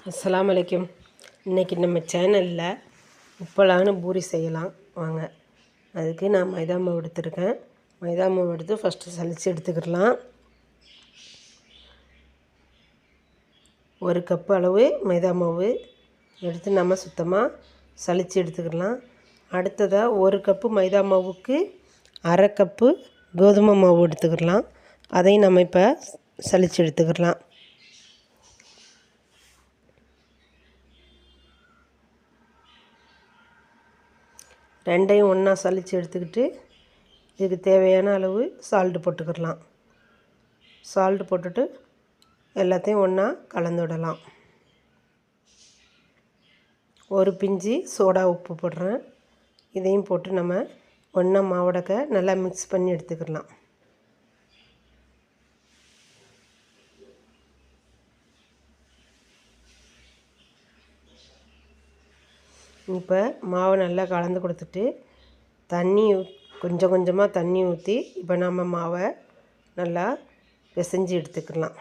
அஸ்ஸலாமு அலைக்கும். இன்றைக்கி நம்ம சேனலில் உப்பலான பூரி செய்யலாம் வாங்க. அதுக்கு நான் மைதா மாவு எடுத்துருக்கேன். மைதா மாவு எடுத்து ஃபஸ்ட்டு சலித்து எடுத்துக்கிடலாம். 1 கப்பு அளவு மைதா மாவு எடுத்து நம்ம சுத்தமாக சலித்து எடுத்துக்கிடலாம். அடுத்ததாக 1 கப்பு மைதா மாவுக்கு அரை கப்பு கோதுமை மாவு எடுத்துக்கிடலாம். அதையும் நம்ம இப்போ சலித்து எடுத்துக்கிடலாம். ரெண்டையும் ஒன்றா சலித்து எடுத்துக்கிட்டு இதுக்கு தேவையான அளவு சால்ட்டு போட்டுக்கிடலாம். சால்ட்டு போட்டுட்டு எல்லாத்தையும் ஒன்றா கலந்து விடலாம். ஒரு பிஞ்சு சோடா உப்பு போடுறேன். இதையும் போட்டு நம்ம ஒன்றா மாவடக்க நல்லா மிக்ஸ் பண்ணி எடுத்துக்கிடலாம். இப்போ மாவை நல்லா கலந்து கொடுத்துட்டு கொஞ்சம் கொஞ்சமாக தண்ணி ஊற்றி இப்போ நம்ம மாவை நல்லா பிசைஞ்சு எடுத்துக்கலாம்.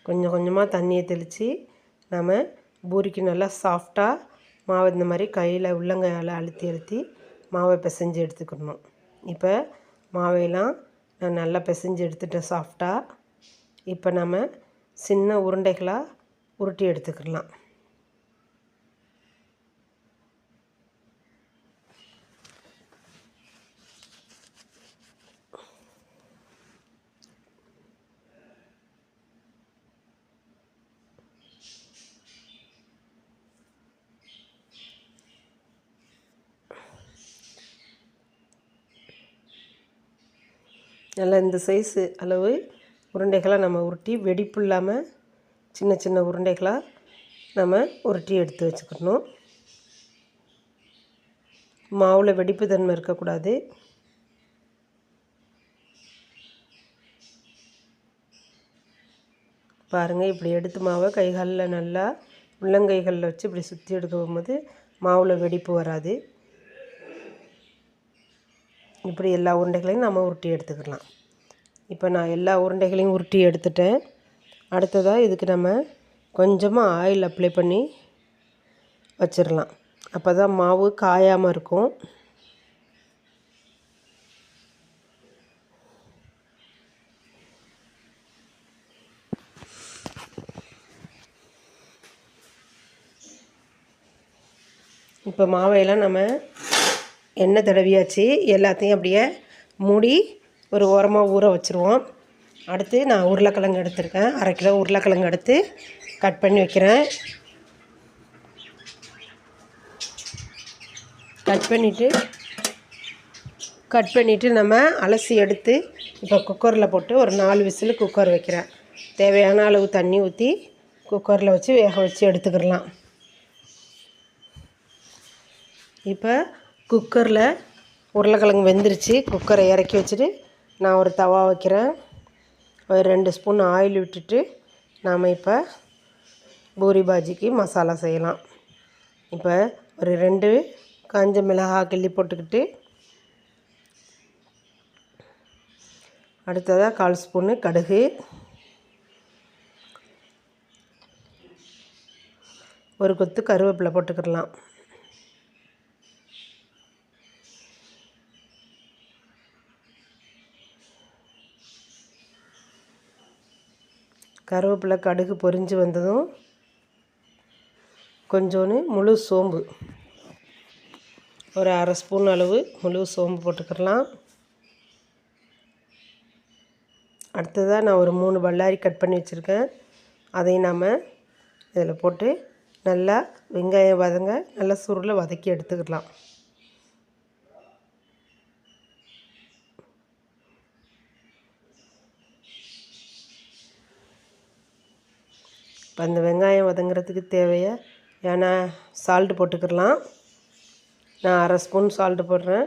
கொஞ்சம் கொஞ்சமாக தண்ணியை தெளித்து நம்ம பூரிக்கு நல்லா சாஃப்டாக மாவை இந்த மாதிரி கையில் உள்ளங்கையால் அழுத்தி அழுத்தி மாவை பிசைஞ்சு எடுத்துக்கணும். இப்போ மாவையெல்லாம் நான் நல்லா பிசைஞ்சு எடுத்துட்டேன் சாஃப்டாக. இப்போ நம்ம சின்ன உருண்டைகளாக உருட்டி எடுத்துக்கலாம். நல்லா இந்த சைஸு அளவு உருண்டைகளாக நம்ம உருட்டி வெடிப்பு இல்லாமல் சின்ன சின்ன உருண்டைகளாக நம்ம உருட்டி எடுத்து வச்சுக்கணும். மாவில் வெடிப்பு தன்மை இருக்கக்கூடாது. பாருங்கள், இப்படி எடுத்து மாவை கைகளில் நல்லா உள்ளங்கைகளில் வச்சு இப்படி சுற்றி எடுக்கும் போது மாவில் வெடிப்பு வராது. இப்படி எல்லா உருண்டைகளையும் நம்ம உருட்டி எடுத்துக்கலாம். இப்போ நான் எல்லா உருண்டைகளையும் உருட்டி எடுத்துட்டேன். அடுத்ததாக இதுக்கு நம்ம கொஞ்சமாக ஆயில் அப்ளை பண்ணி வச்சிடலாம். அப்போ தான் மாவு காயாமல் இருக்கும். இப்போ மாவையெல்லாம் நம்ம எண்ணெய் தடவியாச்சு. எல்லாத்தையும் அப்படியே மூடி ஒரு ஓரமாக ஊற வச்சுருவோம். அடுத்து நான் உருளைக்கிழங்கு எடுத்துருக்கேன். 1/2 கிலோ உருளைக்கிழங்கு எடுத்து கட் பண்ணி வைக்கிறேன். கட் பண்ணிவிட்டு நம்ம அலசி எடுத்து இப்போ குக்கரில் போட்டு ஒரு 4 விசில் குக்கர் வைக்கிறேன். தேவையான அளவு தண்ணி ஊற்றி குக்கரில் வச்சு வேக வச்சு எடுத்துக்கிடலாம். இப்போ குக்கரில் உருளைக்கிழங்கு வெந்துருச்சு. குக்கரை இறக்கி வச்சுட்டு நான் ஒரு தவா வைக்கிறேன். ஒரு 2 ஸ்பூன் ஆயில் விட்டுட்டு நாம் இப்போ பூரி பாஜிக்கு மசாலா செய்யலாம். இப்போ ஒரு 2 காஞ்ச மிளகாய் கிள்ளி போட்டுக்கிட்டு அடுத்ததாக 1/4 ஸ்பூனு கடுகு, ஒரு கொத்து கருவேப்பிலை போட்டுக்கிடலாம். கருவேப்பிலை கடுகு பொரிஞ்சு வந்ததும் கொஞ்சோன்னு முழு சோம்பு, ஒரு 1/2 ஸ்பூன் அளவு முழு சோம்பு போட்டுக்கிடலாம். அடுத்ததாக நான் ஒரு 3 பல்லாரி கட் பண்ணி வச்சுருக்கேன். அதையும் நாம் இதில் போட்டு நல்லா வெங்காயம் வதங்க நல்லா சுருளை வதக்கி எடுத்துக்கிடலாம். இப்போ அந்த வெங்காயம் வதங்கிறதுக்கு தேவையான சால்ட்டு போட்டுக்கிடலாம். நான் 1/2 ஸ்பூன் சால்ட்டு போடுறேன்.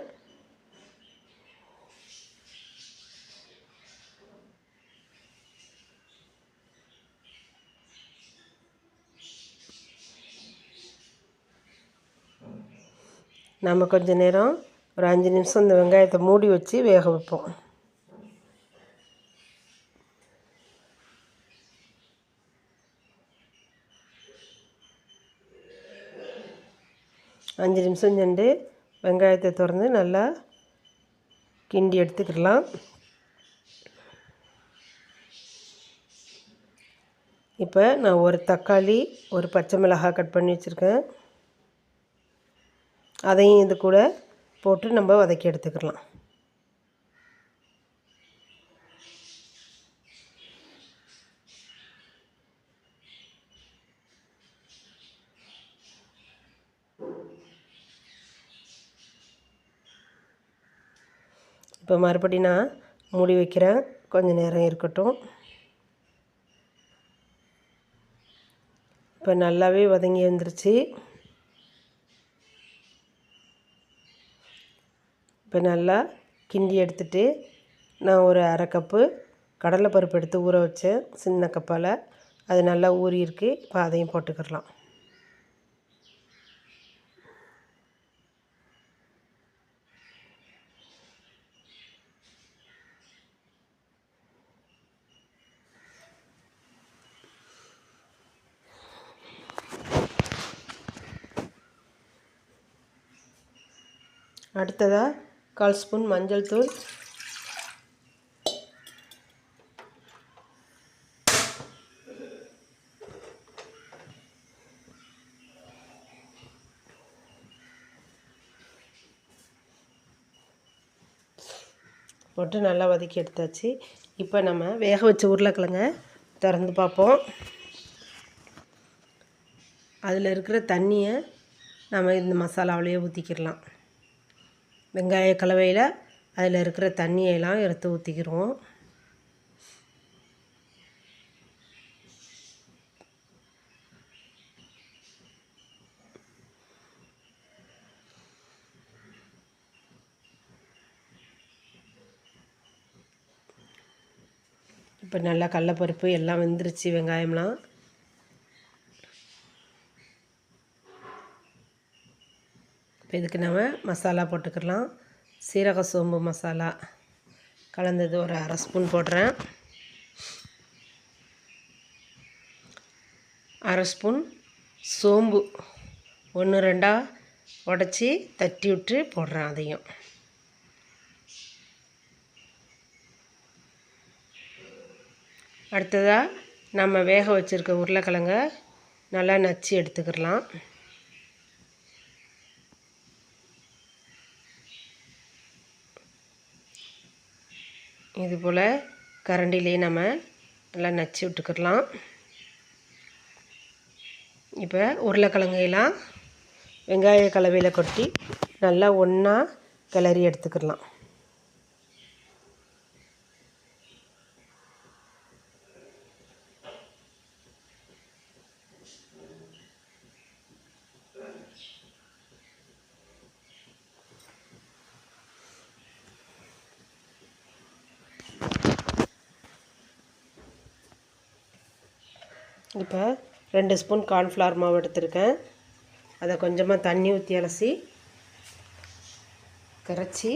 நம்ம கொஞ்ச நேரம் ஒரு 5 நிமிஷம் இந்த வெங்காயத்தை மூடி வச்சு வேக வைப்போம். அஞ்சு நிமிஷம் சென்று வெங்காயத்தை திறந்து நல்லா கிண்டி எடுத்துக்கிடலாம். இப்போ நான் ஒரு தக்காளி, ஒரு பச்சை மிளகாய் கட் பண்ணி வச்சுருக்கேன். அதையும் இது கூட போட்டு நம்ம வதக்கி எடுத்துக்கலாம். இப்போ மறுபடியும் நான் மூடி வைக்கிறேன். கொஞ்சம் நேரம் இருக்கட்டும். இப்போ நல்லாவே வதங்கி வந்துருச்சு. இப்போ நல்லா கிண்டி எடுத்துட்டு நான் ஒரு அரை கப்பு கடலைப்பருப்பு எடுத்து ஊற வச்சேன் சின்ன கப்பால். அது நல்லா ஊறியிருக்கு. இப்போ அதையும் போட்டுக்கிடலாம். அடுத்ததாக 1/4 ஸ்பூன் மஞ்சள் தூள், போட்டு நல்லா வதக்கி எடுத்தாச்சு. இப்போ நம்ம வேக வச்ச உருளைக்கிழங்க திறந்து பார்ப்போம். அதில் இருக்கிற தண்ணியை நம்ம இந்த மசாலாவிலேயே ஊற்றிக்கிடலாம். வெங்காய கலவையில் அதில் இருக்கிற தண்ணியெல்லாம் எடுத்து ஊற்றிக்கிடுவோம். இப்போ நல்லா கடலைப்பருப்பு எல்லாம் வெந்துருச்சு. வெங்காயம்லாம் இப்போ இதுக்கு நம்ம மசாலா போட்டுக்கலாம். சீரக சோம்பு மசாலா கலந்தது ஒரு அரை ஸ்பூன் போடுறேன். அரை ஸ்பூன் சோம்பு 1-2 உடச்சி தட்டி விட்டு போடுறேன். அதையும் அடுத்ததாக நம்ம வேக வச்சுருக்க உருளைக்கிழங்க நல்லா நச்சு எடுத்துக்கிடலாம். இது போல் கரண்டிலே நம்ம நல்லா நச்சு விட்டுக்கிடலாம். இப்போ உருளைக்கிழங்கையெல்லாம் வெங்காய கலவையில் கொட்டி நல்லா ஒன்றா கிளறி எடுத்துக்கிடலாம். இப்போ 2 ஸ்பூன் கார்ன்ஃப்ளவர் மாவு எடுத்திருக்கேன். அதை கொஞ்சமாக தண்ணி ஊற்றி அலசி கரைச்சி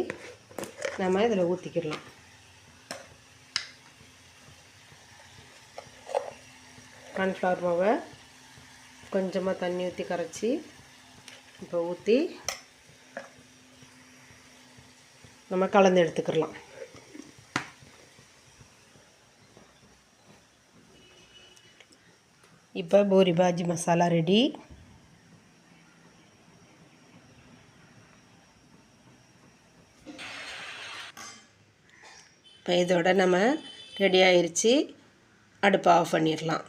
நம்ம இதில் ஊற்றிக்கிடலாம். கார்ன்ஃப்ளவர் மாவை கொஞ்சமாக தண்ணி ஊற்றி கரைச்சி இப்போ ஊற்றி நம்ம கலந்து எடுத்துக்கிடலாம். இப்போ பூரி பாஜி மசாலா ரெடி. இப்போ இதோட நம்ம ரெடி ஆயிடுச்சு. அடுப்பை ஆஃப் பண்ணிடலாம்.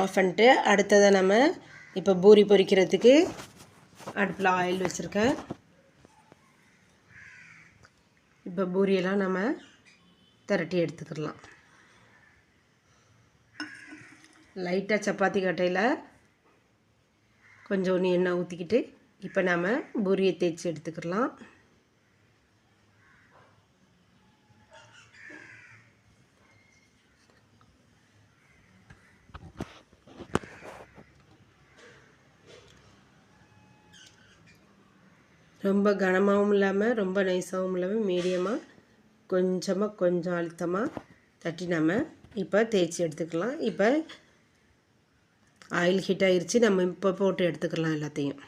ஆஃப் பண்ணிட்டு அடுத்ததை நம்ம இப்போ பூரி பொரிக்கிறதுக்கு அடுப்பில் ஆயில் வச்சுருக்கேன். இப்போ பூரியெல்லாம் நம்ம திரட்டி எடுத்துக்கிடலாம். லைட்டாக சப்பாத்தி கட்டையில் கொஞ்சம் எண்ணெய் ஊற்றிக்கிட்டு இப்போ நம்ம பூரியை தேய்ச்சி எடுத்துக்கிடலாம். ரொம்ப கனமாகவும் இல்லாமல் ரொம்ப நைஸாகவும் இல்லாமல் மீடியமாக கொஞ்சம் அழுத்தமாக தட்டி நம்ம இப்போ தேய்ச்சி எடுத்துக்கலாம். இப்போ ஆயில் ஹீட் ஆகிருச்சு, நம்ம இப்போ போட்டு எடுத்துக்கலாம் எல்லாத்தையும்.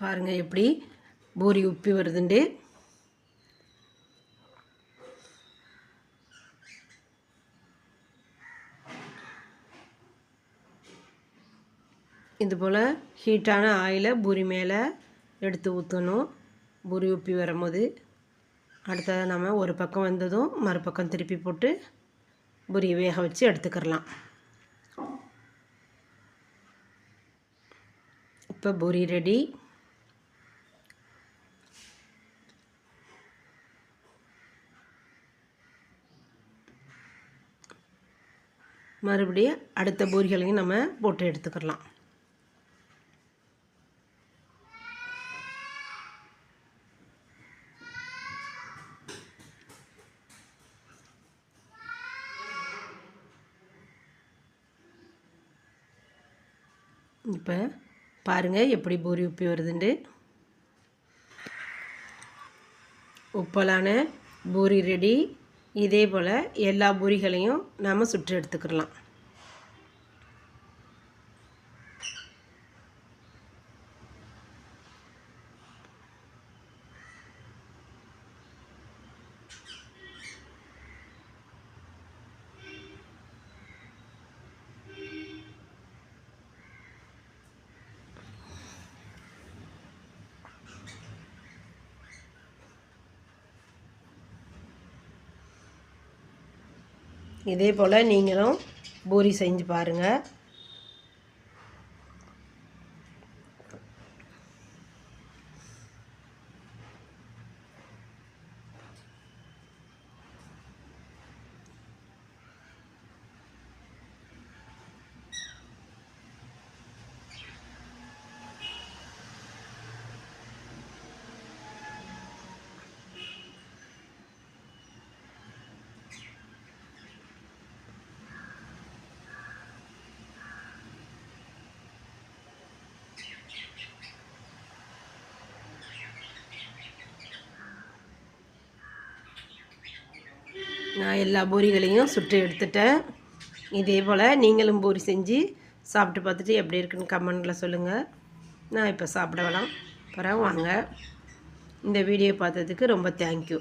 பாருங்கள் எப்படி பூரி உப்பி வருதுண்டு. இது போல் ஹீட்டான ஆயிலை பூரி மேலே எடுத்து ஊற்றணும். பூரி உப்பி வரும்போது அடுத்தது நம்ம ஒரு பக்கம் வந்ததும் மறுபக்கம் திருப்பி போட்டு பூரியை வேக வச்சு எடுத்துக்கிடலாம். இப்போ பூரி ரெடி. மறுபடியும் அடுத்த பூரிகளையும் நம்ம போட்டு எடுத்துக்கிடலாம். இப்போ பாருங்கள் எப்படி பூரி உப்பி வருதுண்டு. உப்பலான பூரி ரெடி. இதே போல் எல்லா பூரிகளையும் நாம் சுட்டு எடுத்துக்கிடலாம். இதே போல் நீங்களும் பூரி செஞ்சு பாருங்கள். நான் எல்லா பூரிகளையும் சுட்டு எடுத்துட்டேன். இதே போல் நீங்களும் பூரி செஞ்சு சாப்பிட்டு பார்த்துட்டு எப்படி இருக்குன்னு கமெண்டில் சொல்லுங்கள். நான் இப்போ சாப்பிட வரலாம். வாங்க. இந்த வீடியோ பார்த்ததுக்கு ரொம்ப தேங்க்யூ.